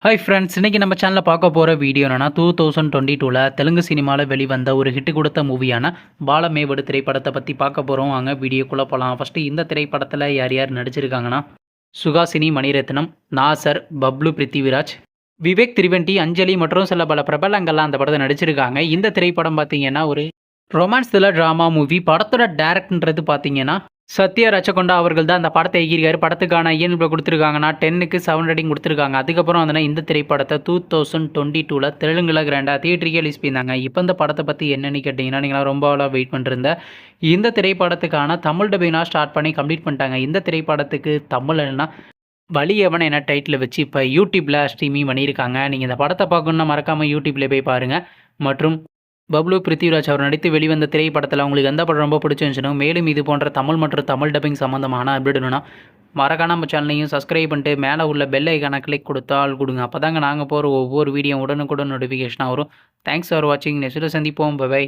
Hi friends, இன்னைக்கு நம்ம சேனலில் பார்க்க போகிற வீடியோ என்னன்னா 2022ல் தெலுங்கு சினிமாவில் வெளிவந்த ஒரு ஹிட் கொடுத்த மூவியான பாலமேவடு திரைப்படத்தை பற்றி பார்க்க போகிறோம். வாங்க வீடியோக்குள்ளே போகலாம். ஃபஸ்ட்டு இந்த திரைப்படத்தில் யார் யார் நடிச்சிருக்காங்கன்னா சுஹாசினி மணிரத்னம், நாசர், பப்ளு பிருத்திவிராஜ், விவேக் திரிவெண்டி, அஞ்சலி மற்றும் சில பல பிரபலங்கள்லாம் அந்த படத்தை நடிச்சிருக்காங்க. இந்த திரைப்படம் பார்த்தீங்கன்னா ஒரு ரொமான்ஸ் த்ரில்லர் ட்ராமா மூவி. படத்தோட டேரக்டர்ன்றது பார்த்தீங்கன்னா சத்யா ரச்சகொண்டா அவர்கள் தான் அந்த படத்தை இயக்கியிருக்காரு. படத்துக்கான IMDb கொடுத்துருக்காங்கன்னா 10க்கு 7 ரேட்டிங் கொடுத்துருக்காங்க. அதுக்கப்புறம் வந்து இந்த திரைப்படத்தை 2022ல் தெலுங்குல கிராண்டாக தியேட்டருக்கே ரிலீஸ் பண்ணியிருந்தாங்க. இப்போ இந்த படத்தை பற்றி என்னென்னு கேட்டிங்கன்னா நீங்களாம் ரொம்ப வெயிட் பண்ணிருந்த இந்த திரைப்படத்துக்கான தமிழ் டப்பிங்னா ஸ்டார்ட் பண்ணி கம்ப்ளீட் பண்ணிட்டாங்க. இந்த திரைப்படத்துக்கு தமிழ்னா வலியவன் என டைட்டில் வச்சு இப்போ யூடியூப்பில் ஸ்ட்ரீமிங் பண்ணியிருக்காங்க. நீங்கள் இந்த படத்தை பார்க்கணுன்னா மறக்காமல் யூடியூப்பில் போய் பாருங்கள். மற்றும் பப்ளு பிருத்திவிராஜ் அவர் நடித்து வெளிவந்த திரைப்படத்தில் உங்களுக்கு எந்த படம் ரொம்ப பிடிச்சிருந்துச்சுனோ, மேலும் இது போன்ற தமிழ் மற்றும் தமிழ் டப்பிங் சம்மந்தமான அப்டேட் வேணும்னா மறக்காம நம்ம சேனலையும் சப்ஸ்கிரைப் பண்ணிட்டு மேலே உள்ள பெல் ஐக்கானை கிளிக் கொடுத்தால் கொடுங்க. அப்போ தாங்க நாங்கள் போகிற ஒவ்வொரு வீடியோ உடனுக்குடன் நோட்டிஃபிகேஷனாக வரும். தேங்க்ஸ் ஃபார் வாட்சிங். நெக்ஸ்ட்டில் சந்திப்போம். பை.